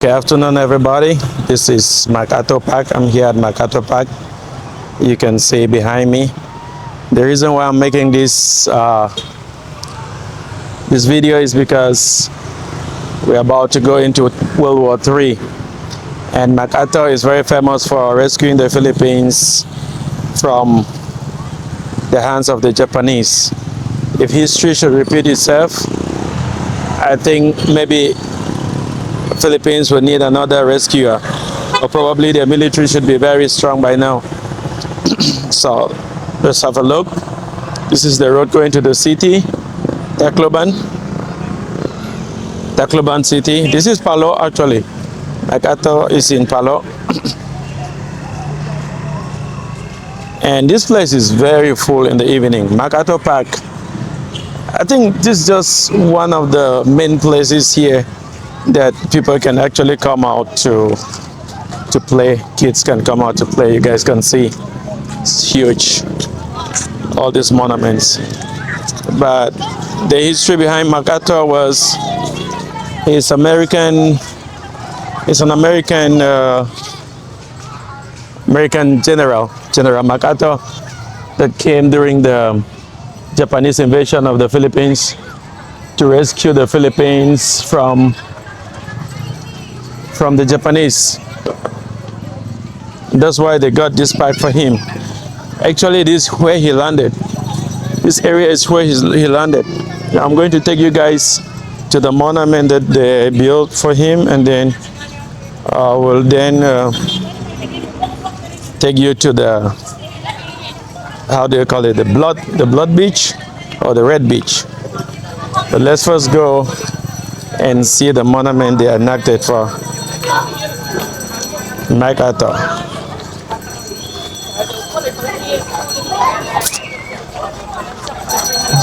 Good afternoon, everybody. This is MacArthur Park. I'm here at MacArthur Park. You can see behind me. The reason why I'm making this video is because we're about to go into World War III, and MacArthur is very famous for rescuing the Philippines from the hands of the Japanese. If history should repeat itself, I think maybe Philippines would need another rescuer, or probably their military should be very strong by now. So let's have a look. This is the road going to the city, Tacloban city. This is Palo actually. MacArthur is in Palo. And this place is very full in the evening. MacArthur Park, I think this is just one of the main places here that people can actually come out to play. Kids can come out to play. You guys can see it's huge, all these monuments. But the history behind MacArthur was he's an American General MacArthur that came during the Japanese invasion of the Philippines to rescue the Philippines from the Japanese. That's why they got this park for him. Actually, this is where he landed. This area is where he landed. Now, I'm going to take you guys to the monument that they built for him, and then we'll then take you to the, how do you call it, the blood beach or the red beach. But let's first go and see the monument they enacted for MacArthur.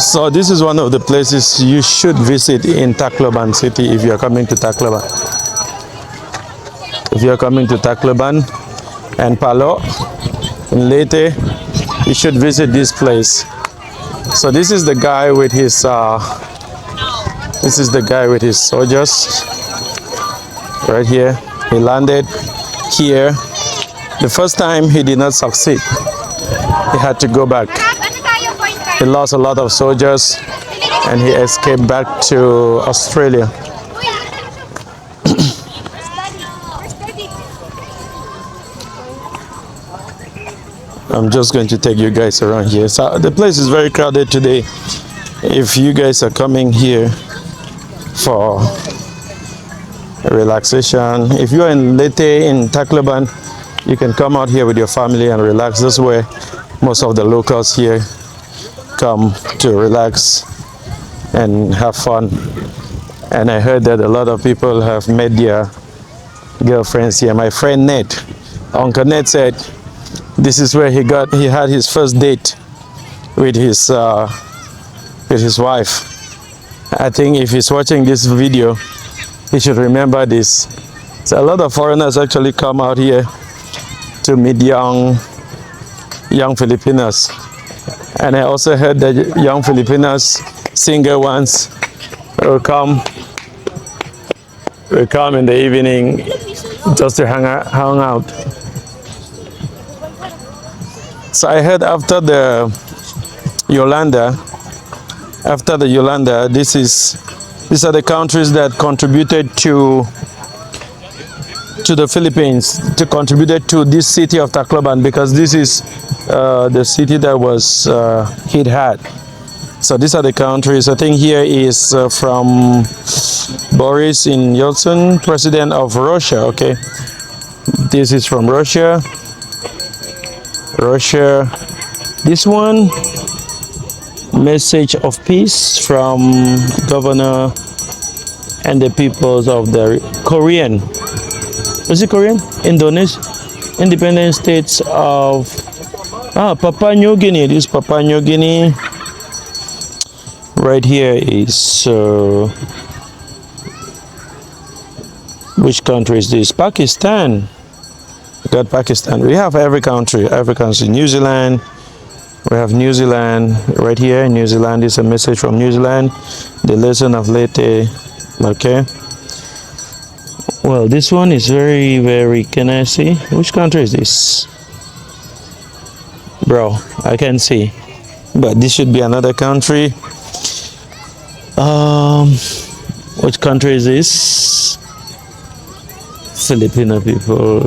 So this is one of the places you should visit in Tacloban city if you're coming to Tacloban. If you're coming to Tacloban and Palo in Leyte, you should visit this place. So this is the guy with his soldiers right here. He landed here. The first time he did not succeed. He had to go back. He lost a lot of soldiers and he escaped back to Australia. I'm just going to take you guys around here. So the place is very crowded today. If you guys are coming here for relaxation, if you're in Leyte, in Tacloban, you can come out here with your family and relax. That's where most of the locals here come to relax and have fun. And I heard that a lot of people have met their girlfriends here. My friend Ned, Uncle Ned, said this is where he had his first date with his wife. I think if he's watching this video, he should remember this. So a lot of foreigners actually come out here to meet young Filipinos. And I also heard that young Filipinos, single ones, will come in the evening just to hang out. So I heard after the Yolanda, these are the countries that contributed to the Philippines, contributed to this city of Tacloban, because this is the city that was hit hard. So these are the countries. I think here is from Boris Yeltsin, president of Russia. Okay, this is from Russia. This one, message of peace from governor and the peoples of the Korean. Is it Korean? Indonesia? Independent states of Papua New Guinea. This is Papua New Guinea. Right here is which country is this? Pakistan. We got Pakistan. We have every country. New Zealand. We have New Zealand right here. New Zealand is a message from New Zealand. The lesson of Leyte. Okay. Well, this one is very, very, can I see? Which country is this? Bro, I can see. But this should be another country. Which country is this? Filipino people.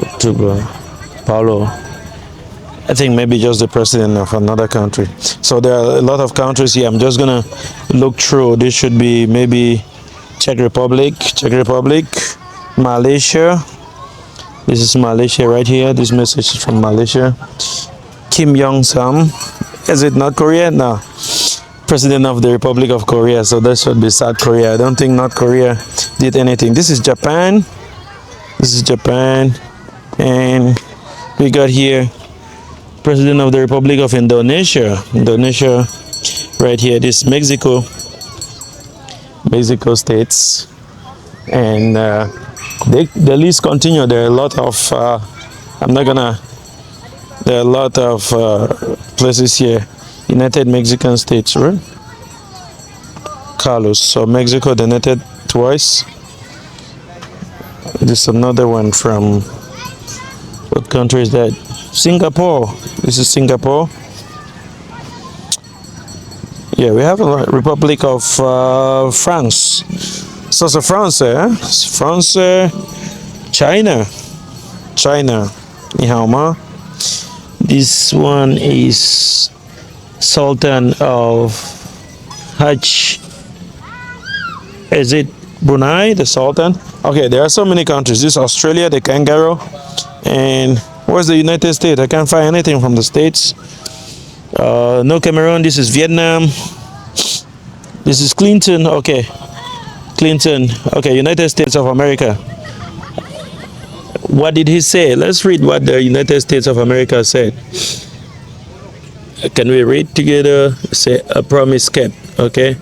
October. Palo. I think maybe just the president of another country. So there are a lot of countries here. I'm just gonna look through. This should be maybe Czech Republic, Malaysia. This is Malaysia right here. This message is from Malaysia. Kim Jong-sam. Is it North Korea? No. President of the Republic of Korea. So that should be South Korea. I don't think North Korea did anything. This is Japan. And we got here President of the Republic of Indonesia. Indonesia right here. This Mexico states. And the list continue. There are a lot of there are a lot of places here. United Mexican States, right? Carlos. So Mexico donated twice. This is another one from, what country is that? Singapore. This is Singapore. Yeah, we have a Republic of France. So France, France, China. Ni hao ma. This one is Sultan of Hajj. Is it Brunei, the Sultan? Okay, there are so many countries. This is Australia, the kangaroo. And where's the United States? I can't find anything from the States. No Cameroon. This is Vietnam. This is Clinton. Okay. Clinton. Okay, United States of America. What did he say? Let's read what the United States of America said. Can we read together? Say, a promise kept. Okay.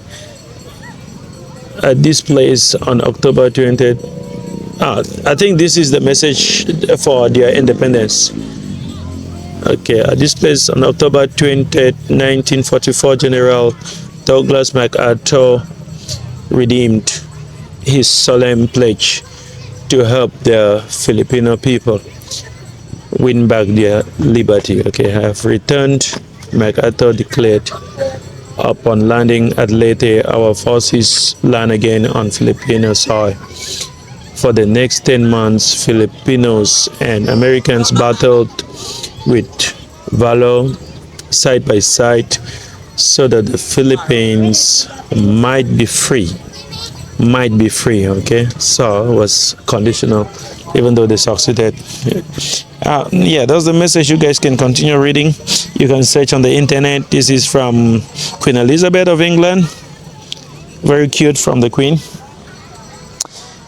At this place on October 20th. I think this is the message for their independence. Okay, at this place on October 20th, 1944, General Douglas MacArthur redeemed his solemn pledge to help the Filipino people win back their liberty. Okay, I have returned, MacArthur declared. Upon landing at Leyte, our forces land again on Filipino soil. For the next 10 months, Filipinos and Americans battled with valor side by side so that the Philippines might be free. Okay? So it was conditional, even though they succeeded. Yeah, that's the message. You guys can continue reading. You can search on the internet. This is from Queen Elizabeth of England. Very cute from the Queen.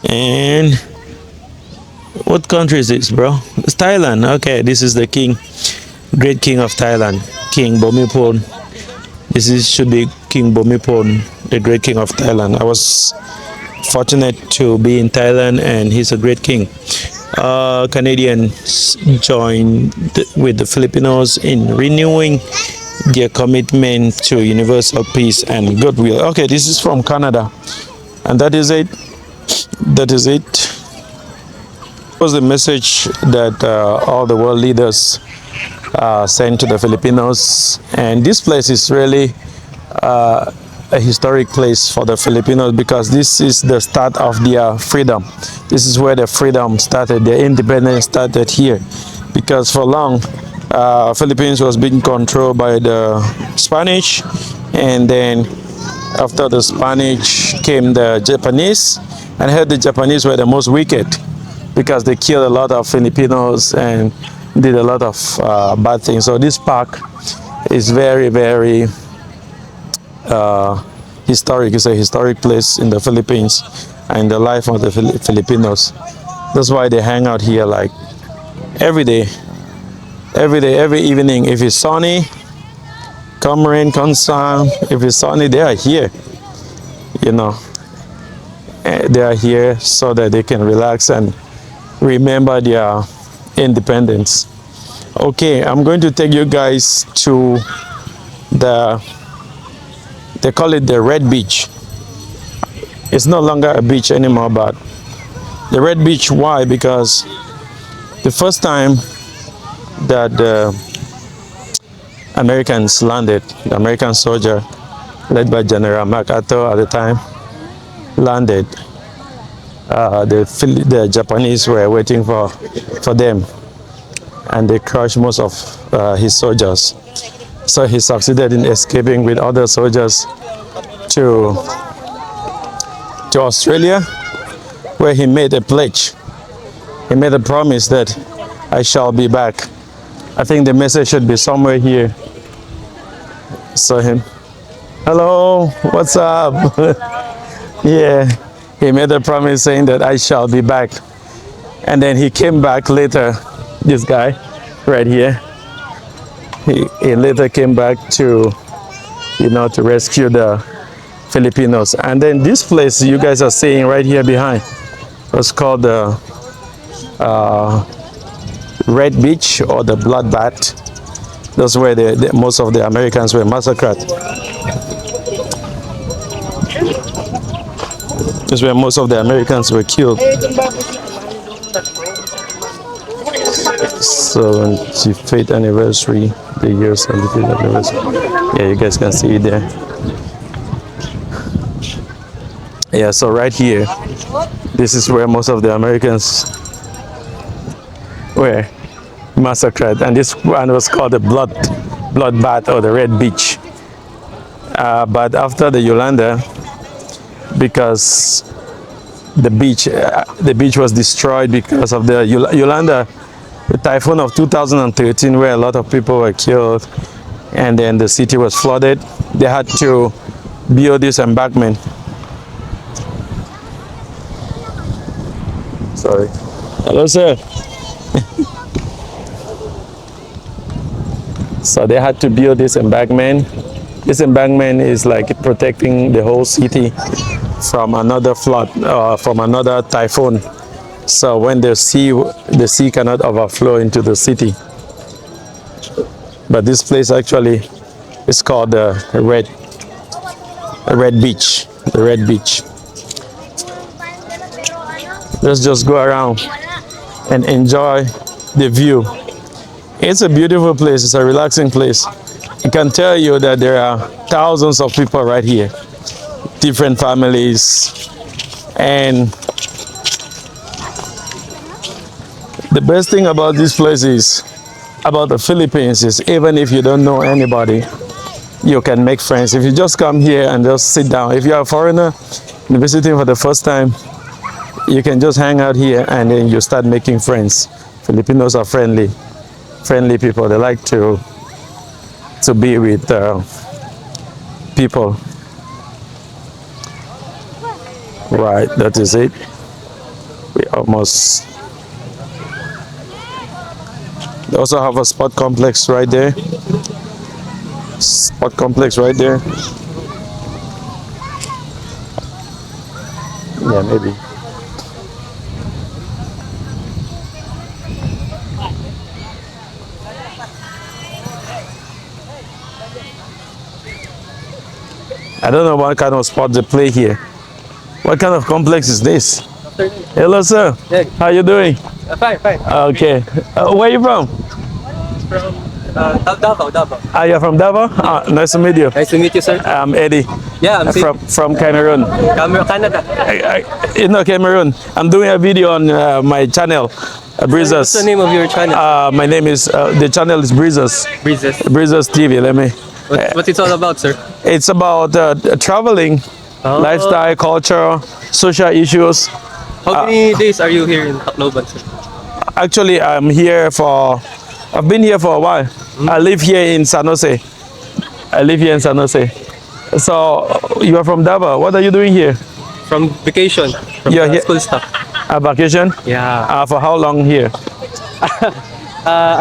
And what country is this, bro? It's Thailand. Okay, this is the king, great king of Thailand, King Bhumibol. Should be King Bhumibol, the great king of Thailand. I was fortunate to be in Thailand, and he's a great king. Canadians joined with the Filipinos in renewing their commitment to universal peace and goodwill. Okay, this is from Canada, and that is it. It was the message that all the world leaders sent to the Filipinos, and this place is really a historic place for the Filipinos because this is the start of their freedom. This is where the freedom started, the independence started here, because for long Philippines was being controlled by the Spanish, and then after the Spanish came the Japanese, and I heard the Japanese were the most wicked because they killed a lot of Filipinos and did a lot of bad things. So this park is very, very historic. It's a historic place in the Philippines and the life of the Filipinos. That's why they hang out here like every day, every evening. If it's sunny, come rain, come sun, if it's sunny, they are here, you know. They are here so that they can relax and remember their independence. Okay, I'm going to take you guys to the They call it the Red Beach. It's no longer a beach anymore, but the Red Beach, why? Because the first time that the Americans landed, the American soldier led by General MacArthur at the time landed, the Japanese were waiting for them, and they crushed most of his soldiers. So he succeeded in escaping with other soldiers to Australia, where he made a pledge. He made a promise that I shall be back. I think the message should be somewhere here. Saw him. Hello, what's up? Yeah, he made a promise saying that I shall be back. And then he came back later, this guy right here. He later came back to, to rescue the Filipinos. And then this place you guys are seeing right here behind was called the Red Beach, or the Bloodbath. That's where most of the Americans were massacred. That's where most of the Americans were killed. 75th anniversary, the year 75th anniversary. Yeah, you guys can see it there. Yeah, so right here, this is where most of the Americans were massacred, and this one was called the Bloodbath, or the Red Beach. But after the Yolanda, because the beach was destroyed because of the Yolanda, the typhoon of 2013, where a lot of people were killed, and then the city was flooded. They had to build this embankment. Sorry. Hello, sir. So they had to build this embankment. This embankment is like protecting the whole city from another flood, from another typhoon. So when the sea cannot overflow into the city. But this place actually is called the Red Beach. The Red Beach. Let's just go around and enjoy the view. It's a beautiful place. It's a relaxing place. I can tell you that there are thousands of people right here, different families, and the best thing about this place is, about the Philippines, is even if you don't know anybody, you can make friends. If you just come here and just sit down, if you're a foreigner visiting for the first time, you can just hang out here and then you start making friends. Filipinos are friendly people. They like to be with people. Right, that is it. We almost. They also have a sport complex right there. Sport complex right there. Yeah, maybe. I don't know what kind of sport they play here. What kind of complex is this? Hello, sir. Hey. How you doing? Fine. Okay. Where are you from? From Davao. You're from Davao? Nice to meet you. Nice to meet you, sir. I'm Eddie. Yeah, I'm from Cameroon. Canada. Cameroon. I'm doing a video on my channel, Breezes. What's the name of your channel? My name is, the channel is Breezes. Breezes TV. What's it all about, sir? It's about traveling, lifestyle, culture, social issues. How many days are you here in Tacloban, sir? Actually, I've been here for a while. I live here in San Jose. So, you are from Davao. What are you doing here? From vacation. From You're here? school stuff. A vacation? Yeah. For how long here?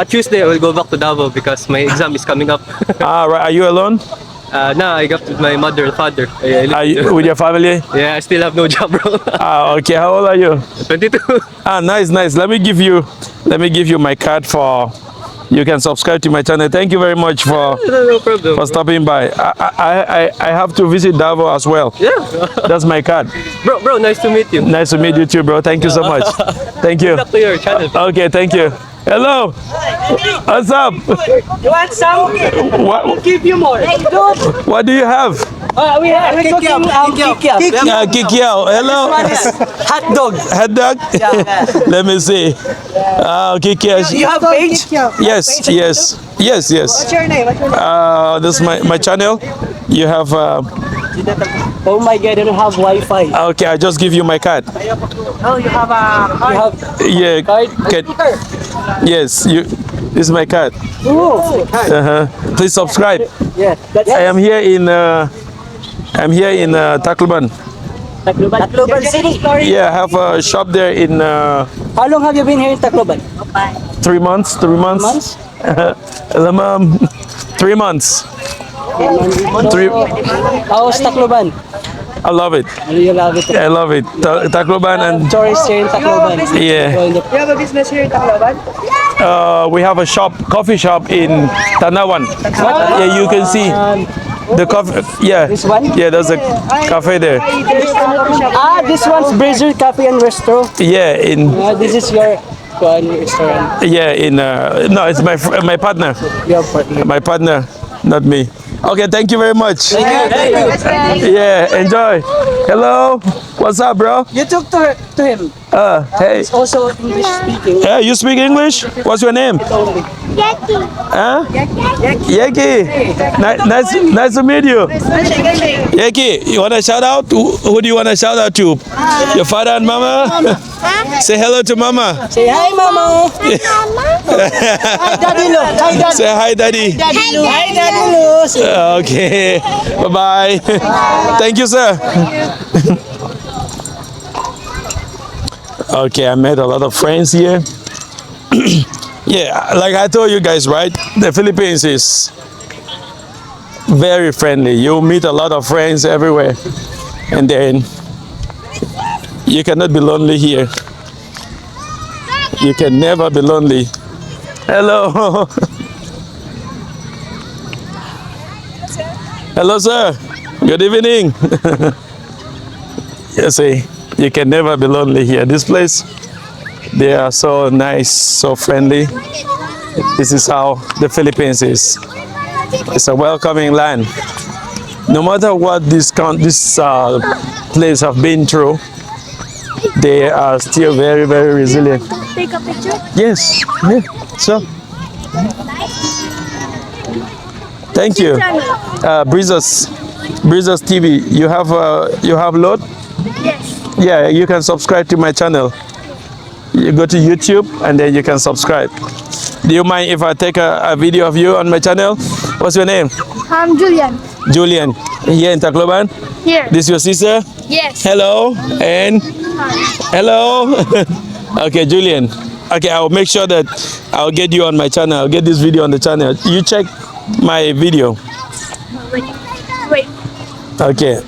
Tuesday, I will go back to Davao because my exam is coming up. Right. Are you alone? Nah, I got with my mother and father. Are you with your family? Yeah, I still have no job, bro. Okay. How old are you? 22. Nice. Let me give you my card for you can subscribe to my channel. Thank you very much for No problem. stopping by. I have to visit Davao as well. Yeah. That's my card. Bro, nice to meet you. Nice to meet you too, bro. Thank you so much. Thank you. Back to your channel. Okay, thank you. Hello. What's up? You want some? What, Give you more. what do you have? We're cooking kikiao. Kikiao. Hello. One is hot dog. Hot dog? Let me see. Kikiao. You have page? Yes. What's your name? This is my channel. You have Oh my God, I don't have Wi-Fi. okay, I just give you my card. Oh, you have a card? Yeah. Card? Yes, you this is my card. Ooh. Please subscribe. Yeah. That's I am here in Tacloban. Tacloban City. Yeah, I have a shop there in How long have you been here in Tacloban? 3 months. 3 months. Months? Hello, ma'am. 3 months. Three. How's Tacloban? I love it. You love it. I love it. Tacloban and Tourists here in Tacloban. yeah. You have a business here in Tacloban? We have a coffee shop in Tanawan. Yeah, you can see the coffee. Yeah, This one? yeah, there's a cafe there. This one's Brazil Cafe and Resto. Yeah, in This is your restaurant. yeah in no, it's my partner. Your partner. My partner, not me. Okay, thank you very much. Yeah, enjoy. Hello, what's up, bro? You talk to him. Hey. Also English speaking. Yeah, you speak English? What's your name? Huh? Yeki. Nice to meet you. Yeki, you want to shout out? Who do you want to shout out to? Your father and mama? Say hello to mama. Say hi, Mama. Hi, Daddy Lu. Hi, Daddy. Say hi, daddy. Hi, Daddy Lu. Okay. Bye-bye. Thank you, sir. Okay, I met a lot of friends here. Yeah, like I told you guys, right? The Philippines is very friendly. You meet a lot of friends everywhere. And then you cannot be lonely here. You can never be lonely. Hello. Hello, sir. Good evening. You see, you can never be lonely here. This place, they are so nice, so friendly. This is how the Philippines is. It's a welcoming land. No matter what this place have been through, they are still very, very resilient. Take a picture? Yes, yeah, so. Thank you. Breezes TV. You have load? Yes. Yeah, you can subscribe to my channel. You go to YouTube and then you can subscribe. Do you mind if I take a video of you on my channel? What's your name? I'm Julian. Julian. Here in Tacloban? Here. This your sister? Yes. Hello and hello. Okay, Julian. Okay, I'll make sure that I'll get you on my channel. I'll get this video on the channel. You check my video. Wait. Okay.